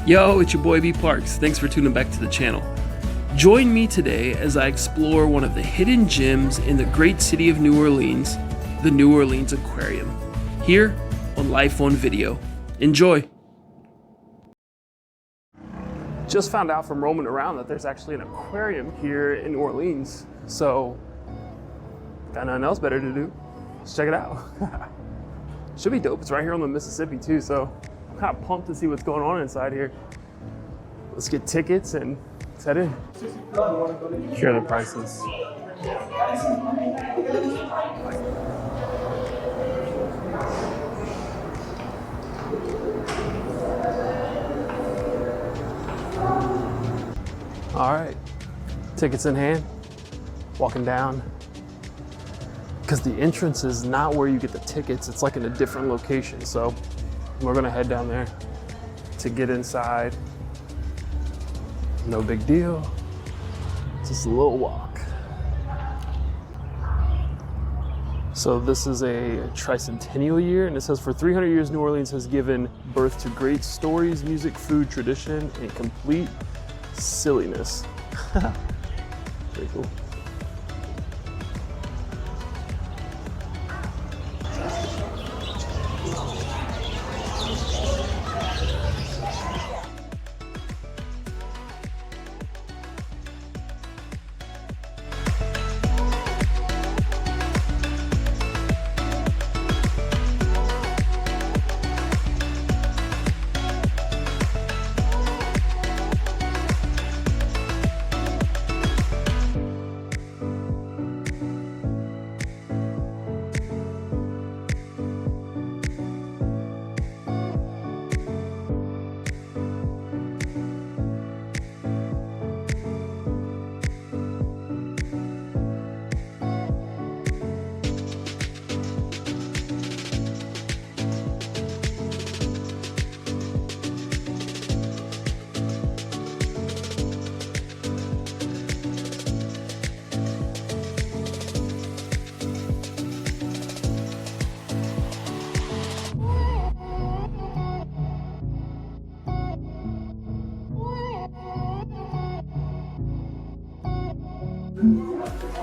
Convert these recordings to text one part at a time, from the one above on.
Yo, it's your boy B Parks. Thanks for tuning back to the channel. Join me today as I explore one of the hidden gems in the great city of New Orleans, the New Orleans Aquarium, here on Life on Video. Enjoy. Just found out from roaming around that there's actually an aquarium here in New Orleans, so got nothing else better to do. Let's check it out. Should be dope. It's right here on the Mississippi too, so I'm kind of pumped to see what's going on inside here. Let's get tickets and let's head in. Here are the prices. All right, tickets in hand, walking down. Because the entrance is not where you get the tickets, it's like in a different location. So we're gonna head down there to get inside. No big deal, just a little walk. So this is a tricentennial year, and it says for 300 years, New Orleans has given birth to great stories, music, food, tradition, and complete silliness. Pretty cool.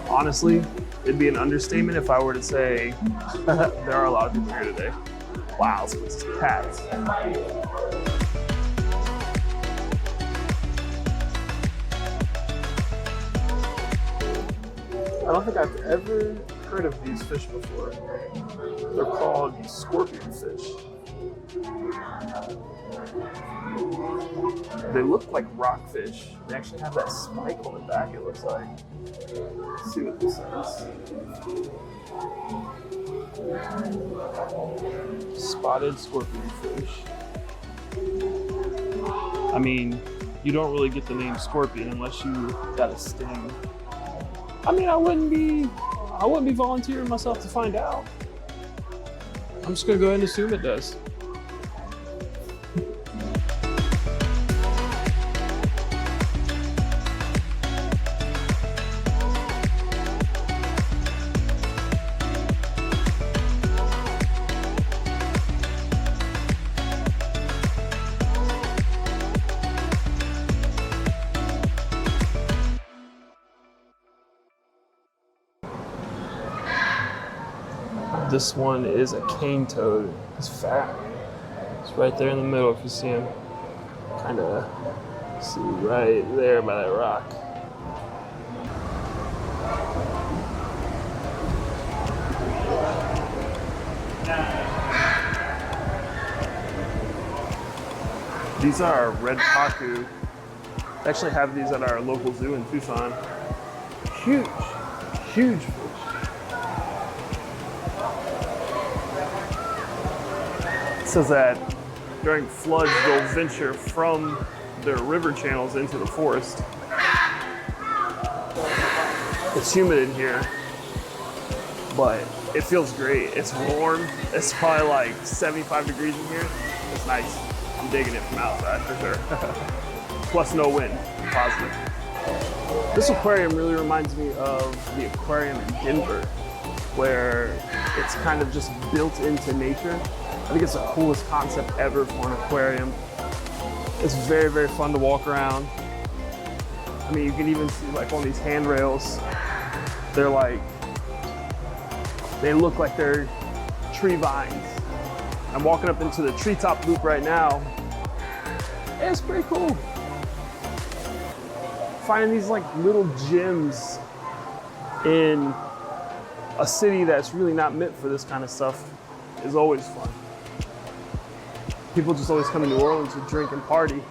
Honestly, it'd be an understatement if I were to say there are a lot of people here today. Wow, this place is packed. I don't think I've ever heard of these fish before. They're called scorpion fish. They look like rockfish. They actually have that spike on the back, it looks like. Let's see what this is. Spotted scorpion fish. I mean, you don't really get the name scorpion unless you got a sting. I mean, I wouldn't be volunteering myself to find out. I'm just gonna go ahead and assume it does. This one is a cane toad. He's fat. It's right there in the middle if you see him. Kind of see right there by that rock. These are red pacu. They actually have these at our local zoo in Tucson. Huge, huge fish. It says that during floods, they'll venture from their river channels into the forest. It's humid in here, but it feels great. It's warm. It's probably like 75 degrees in here. It's nice. I'm digging it from outside for sure. Plus no wind, positive. This aquarium really reminds me of the aquarium in Denver, where it's kind of just built into nature. I think it's the coolest concept ever for an aquarium. It's very, very fun to walk around. I mean, you can even see like on these handrails, they're like, they look like they're tree vines. I'm walking up into the treetop loop right now. It's pretty cool. Finding these like little gems in a city that's really not meant for this kind of stuff is always fun. People just always come to New Orleans to drink and party.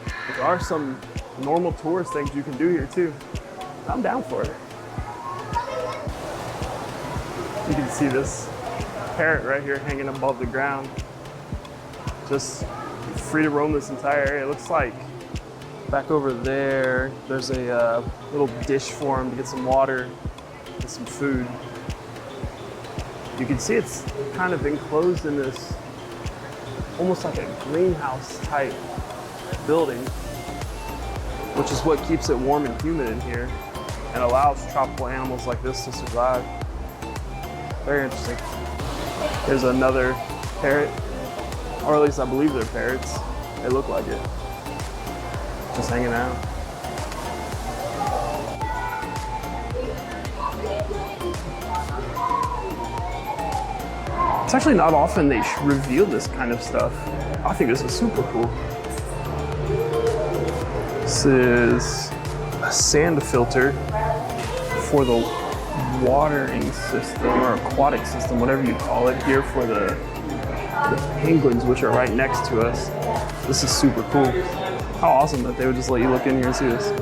But there are some normal tourist things you can do here too. I'm down for it. You can see this parrot right here hanging above the ground. Just free to roam this entire area. It looks like back over there, there's a little dish for him to get some water and some food. You can see it's kind of enclosed in this, almost like a greenhouse type building, which is what keeps it warm and humid in here and allows tropical animals like this to survive. Very interesting. There's another parrot, or at least I believe they're parrots. They look like it. Just hanging out. It's actually not often they reveal this kind of stuff. I think this is super cool. This is a sand filter for the watering system or aquatic system, whatever you call it, here for the penguins, which are right next to us. This is super cool. How awesome that they would just let you look in here and see this.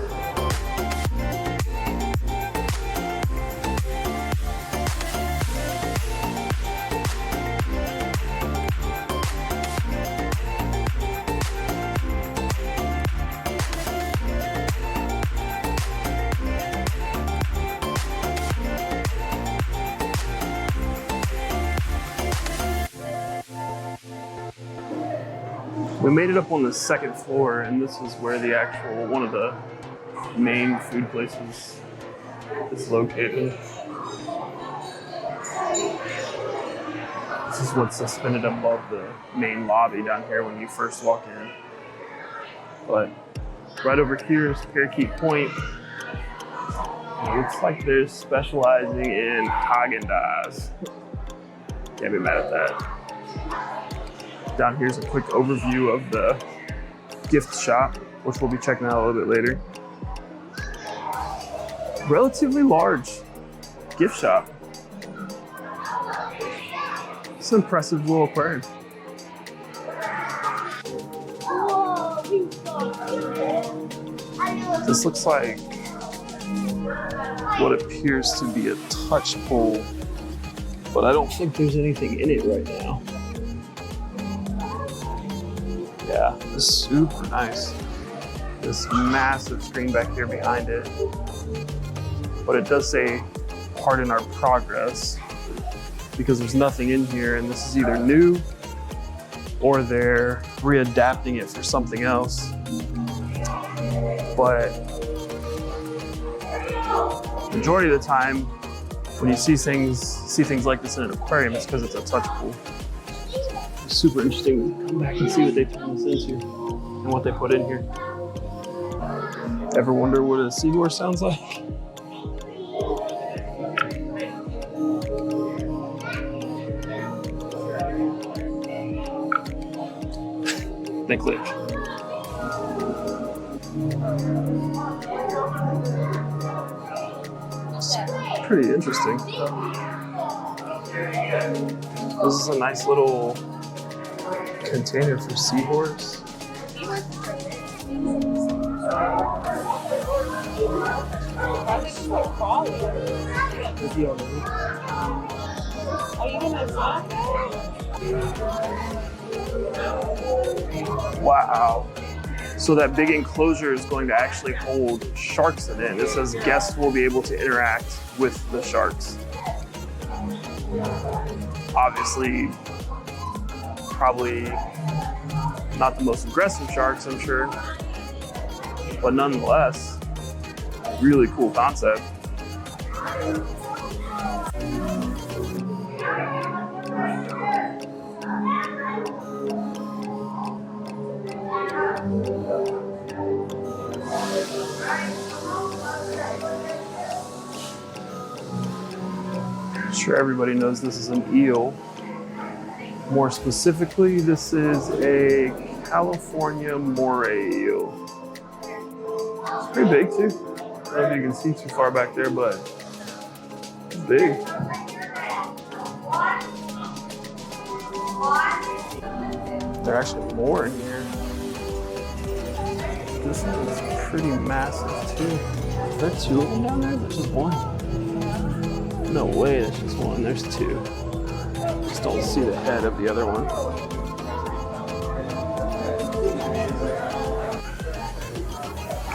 We made it up on the second floor, and this is where the actual, one of the main food places is located. This is what's suspended above the main lobby down here when you first walk in. But right over here is Parakeet Point. It looks like they're specializing in Haagen-Dazs. Can't be mad at that. Down here's a quick overview of the gift shop, which we'll be checking out a little bit later. Relatively large gift shop. It's an impressive little aquarium. This looks like what appears to be a touch pool, but I don't think there's anything in it right now. Yeah, this is super nice. This massive screen back here behind it. But it does say, pardon our progress, because there's nothing in here, and this is either new or they're readapting it for something else. But majority of the time, when you see things like this in an aquarium, it's because it's a touch pool. Super interesting to come back and see what they turn this into and what they put in here. Ever wonder what a seahorse sounds like? They click. It's pretty interesting. This is a nice little container for seahorse. Wow. So that big enclosure is going to actually hold sharks in it. It says guests will be able to interact with the sharks. Obviously, probably not the most aggressive sharks, I'm sure, but nonetheless, really cool concept. I'm sure everybody knows this is an eel. More specifically, this is a California moray eel. It's pretty big too. I don't know if you can see too far back there, but it's big. There are actually more in here. This is pretty massive too. Is there two of them down there? There's just one. No way, there's just one. There's two. Just don't see the head of the other one.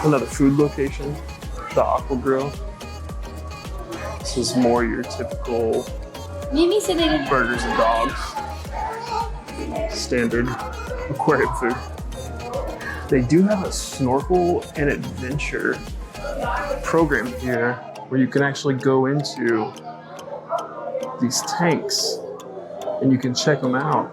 Another food location, the Aqua Grill. This is more your typical burgers and dogs. Standard aquarium food. They do have a snorkel and adventure program here where you can actually go into these tanks and you can check them out.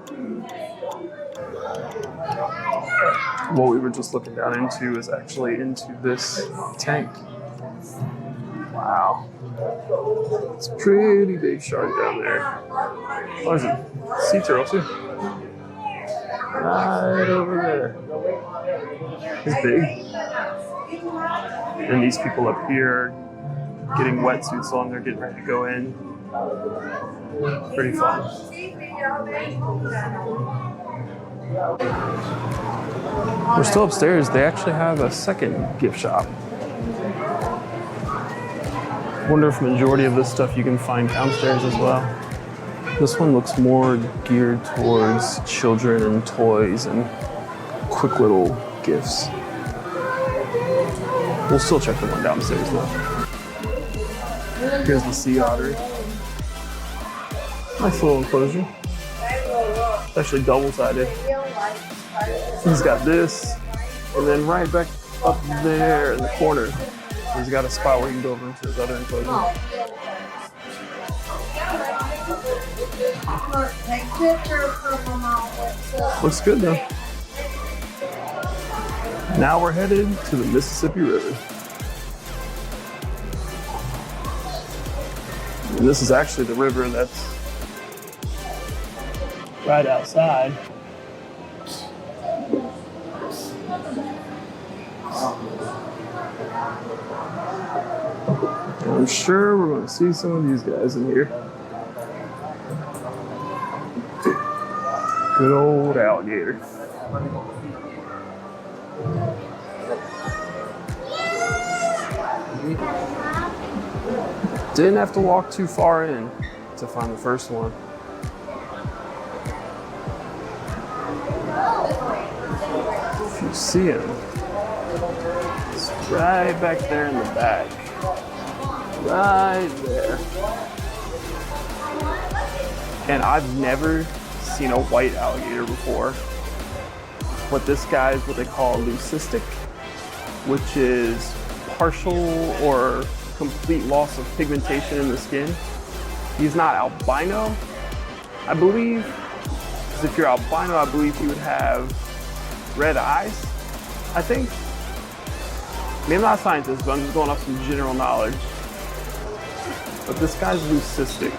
What we were just looking down into is actually into this tank. Wow. It's a pretty big shark down there. Oh, there's a sea turtle too. Right over there. It's big. And these people up here getting wetsuits on, they're getting ready to go in. Pretty fun. We're still upstairs. They actually have a second gift shop. Wonder if majority of this stuff you can find downstairs as well. This one looks more geared towards children and toys and quick little gifts. We'll still check the one downstairs though. Here's the sea otter. Nice little enclosure. It's actually double-sided. He's got this, and then right back up there in the corner, he's got a spot where he can go over into his other enclosure. Looks good though. Now we're headed to the Mississippi River. And this is actually the river that's right outside. And I'm sure we're going to see some of these guys in here. Good old alligator. Didn't have to walk too far in to find the first one. If you see him, it's right back there in the back. Right there. And I've never seen a white alligator before. But this guy is what they call leucistic, which is partial or complete loss of pigmentation in the skin. He's not albino, I believe. Because if you're albino, I believe you would have red eyes, I think. I mean, I'm not a scientist, but I'm just going off some general knowledge. But this guy's leucistic.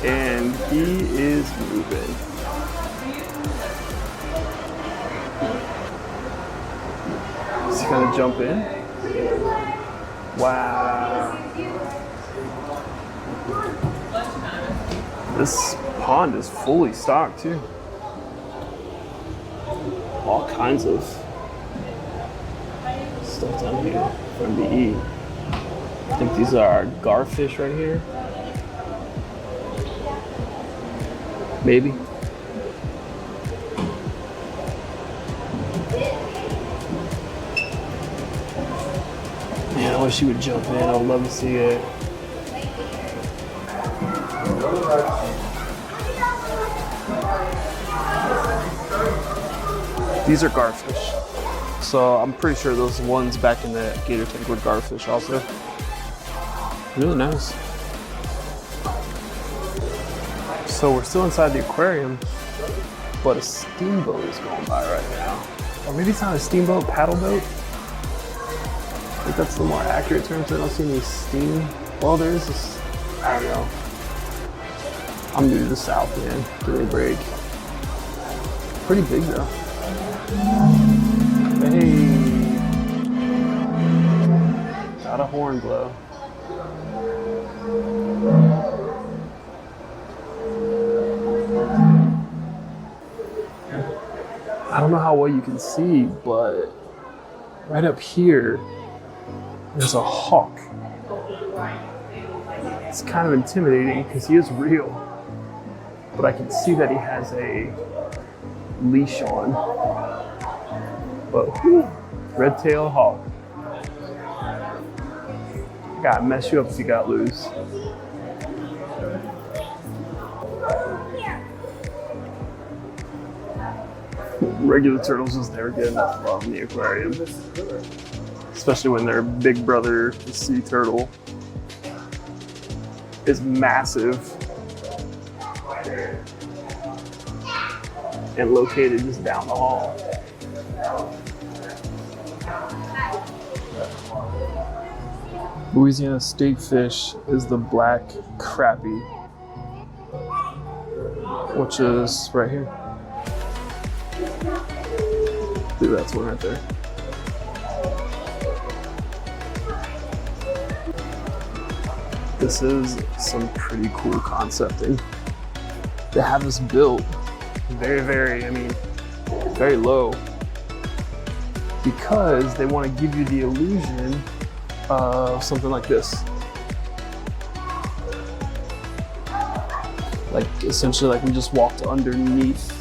And he is moving. Is he gonna jump in? Wow. This pond is fully stocked too. All kinds of stuff down here for him to eat. I think these are garfish right here. Maybe. Man, I wish you would jump in. I would love to see it. These are garfish. So I'm pretty sure those ones back in the gator tank were garfish also. Really nice. So we're still inside the aquarium. but a steamboat is going by right now. Or maybe it's not a steamboat, paddle boat. I think that's the more accurate term, so I don't see any steam. Well, there is this, I don't know. I'm new to the South, man. Give me a break. Pretty big though. Hey. Got a horn glow. I don't know how well you can see, but right up here, there's a hawk. It's kind of intimidating because he is real, but I can see that he has a leash on. But whew, red-tailed hawk. Gotta mess you up if you got loose. Regular turtles just never get enough love in the aquarium. Especially when their big brother, the sea turtle, is massive and located just down the hall. Louisiana state fish is the black crappie, which is right here. I think that's one right there. This is some pretty cool concepting. They have this built very, very low because they want to give you the illusion of something like this. Like essentially like we just walked underneath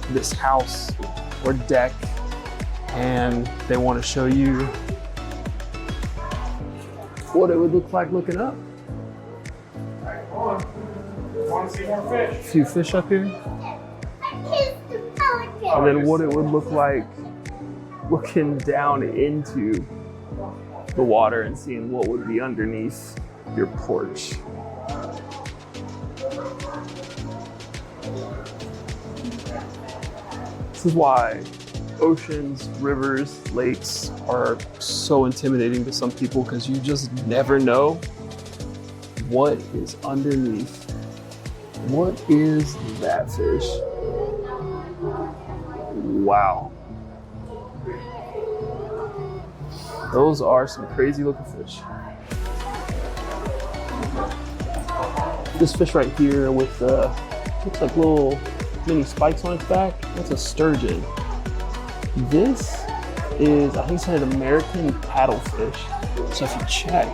this house or deck and they want to show you what it would look like looking up. Want to see more fish? A few fish up here. And then what it would look like looking down into the water and seeing what would be underneath your porch. This is why oceans, rivers, lakes are so intimidating to some people because you just never know what is underneath. What is that fish? Wow. Those are some crazy looking fish. This fish right here with looks like little mini spikes on its back, that's a sturgeon. This is, I think it's an American paddlefish. So if you check,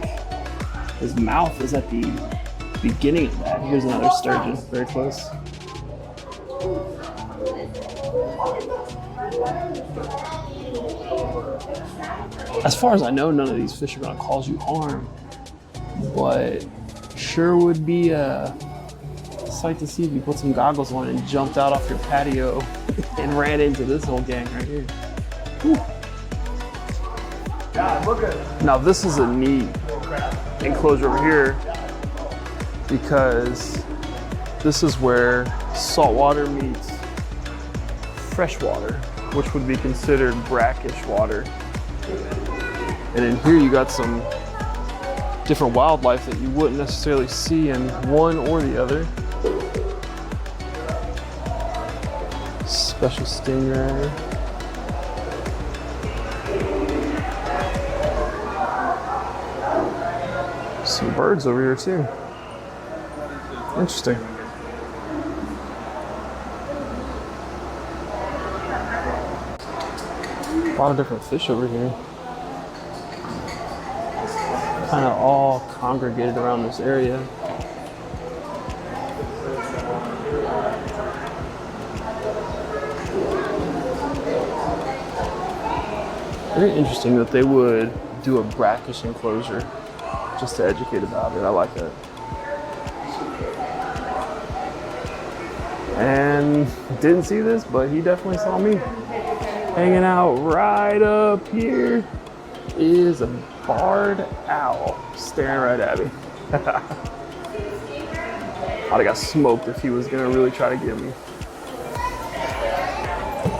his mouth is at the beginning of that. Here's another sturgeon, very close. As far as I know, none of these fish are gonna cause you harm, but sure would be a sight to see if you put some goggles on and jumped out off your patio and ran into this whole gang right here. Whew. God, look at it. Now this is a neat enclosure over here because this is where saltwater meets freshwater, which would be considered brackish water. And in here you got some different wildlife that you wouldn't necessarily see in one or the other. Special stingray. Some birds over here too. Interesting. A lot of different fish over here. Kind of all congregated around this area. Very interesting that they would do a brackish enclosure just to educate about it. I like that. And didn't see this, but he definitely saw me. Hanging out right up here is a barred owl staring right at me. I'd have got smoked if he was gonna really try to get me.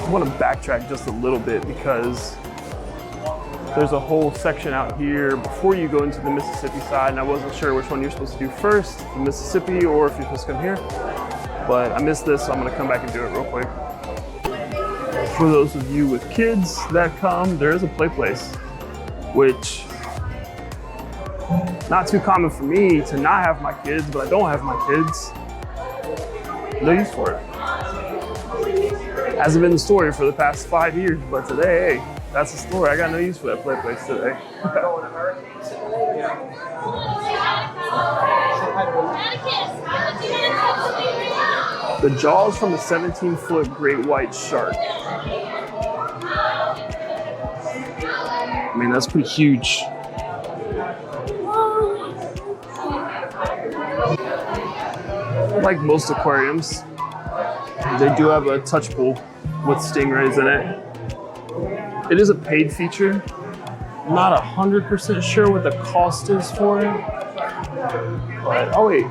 want to backtrack just a little bit because there's a whole section out here before you go into the Mississippi side, and I wasn't sure which one you're supposed to do first, the Mississippi or if you're supposed to come here. But I missed this, so I'm gonna come back and do it real quick. For those of you with kids that come, there is a play place, which not too common for me to not have my kids, but I don't have my kids. No use for it. Hasn't been the story for the past 5 years, but today, hey, that's the story. I got no use for that play place today. The jaws from a 17-foot great white shark. I mean, that's pretty huge. Like most aquariums, they do have a touch pool with stingrays in it. It is a paid feature. I'm not 100% sure what the cost is for it. But, oh wait.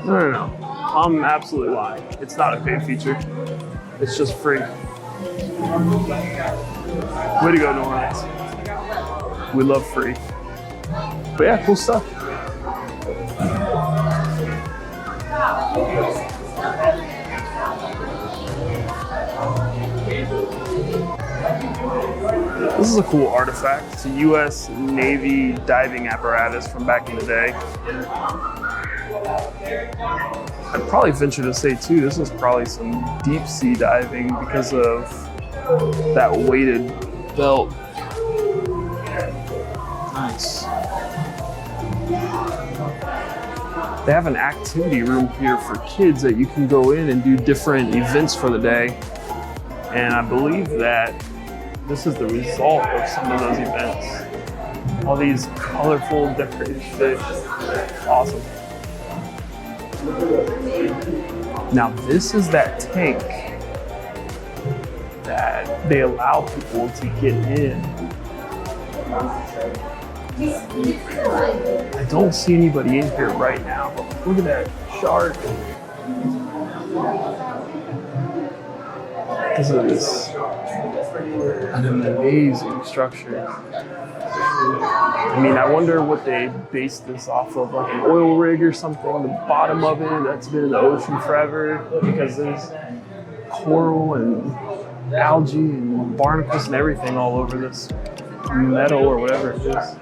No. I'm absolutely lying. It's not a paid feature. It's just free. Way to go, NOLA. We love free. But yeah, cool stuff. This is a cool artifact. It's a US Navy diving apparatus from back in the day. I'd probably venture to say too, this is probably some deep sea diving because of that weighted belt. Nice. They have an activity room here for kids that you can go in and do different events for the day. And I believe that this is the result of some of those events. All these colorful decorated fish. Awesome. Now this is that tank that they allow people to get in. I don't see anybody in here right now, but look at that shark. This is an amazing structure. I mean, I wonder what they based this off of, like an oil rig or something. The bottom of it, that's been in the ocean forever because there's coral and algae and barnacles and everything all over this metal or whatever it is.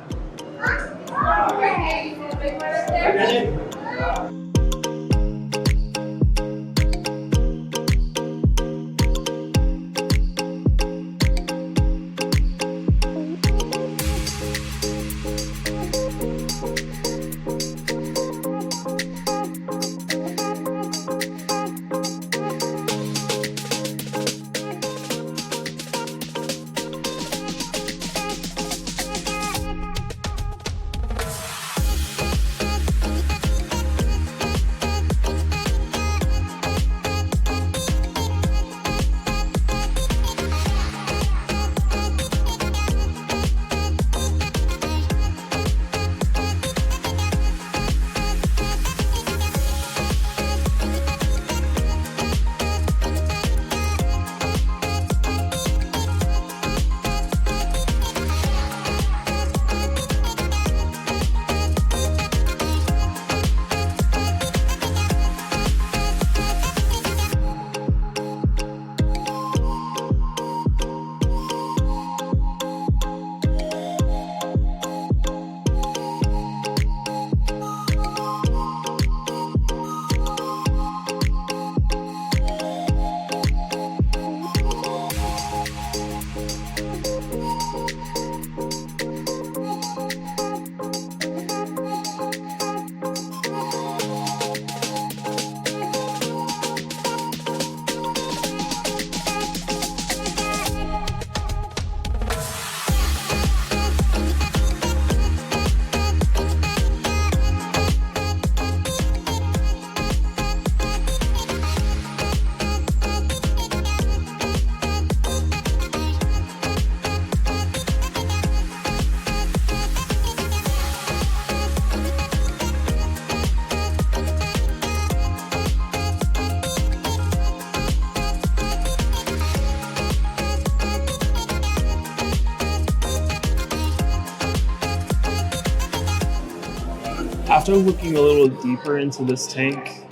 After looking a little deeper into this tank,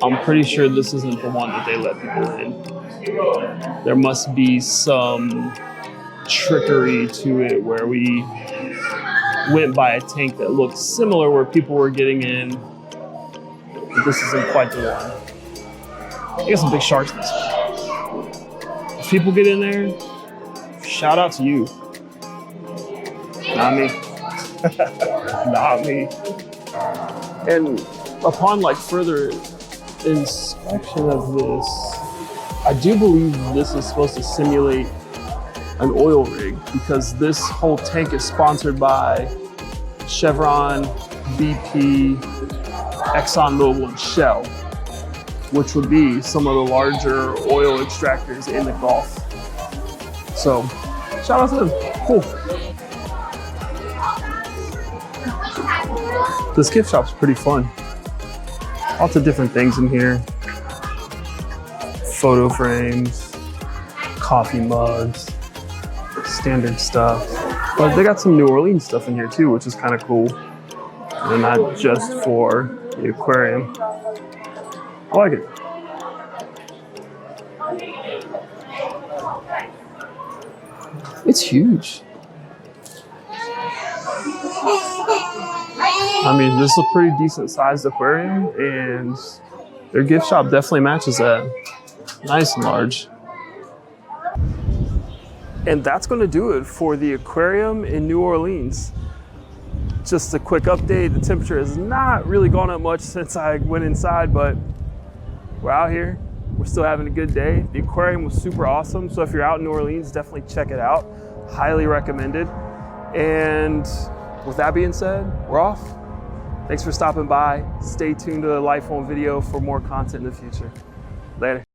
I'm pretty sure this isn't the one that they let people in. There must be some trickery to it where we went by a tank that looked similar where people were getting in, but this isn't quite the one. I got some big sharks in this one. If people get in there, shout out to you. Not me. Not me. And upon like further inspection of this, I do believe this is supposed to simulate an oil rig because this whole tank is sponsored by Chevron, BP, ExxonMobil, and Shell, which would be some of the larger oil extractors in the Gulf. So shout out to them. Cool. This gift shop's pretty fun. Lots of different things in here. Photo frames, coffee mugs, standard stuff. But they got some New Orleans stuff in here too, which is kind of cool. And not just for the aquarium. I like it. It's huge. I mean, this is a pretty decent sized aquarium and their gift shop definitely matches that. Nice and large. And that's gonna do it for the aquarium in New Orleans. Just a quick update. The temperature has not really gone up much since I went inside, but we're out here. We're still having a good day. The aquarium was super awesome. So if you're out in New Orleans, definitely check it out. Highly recommended. And with that being said, we're off. Thanks for stopping by. Stay tuned to the Life on Video for more content in the future. Later.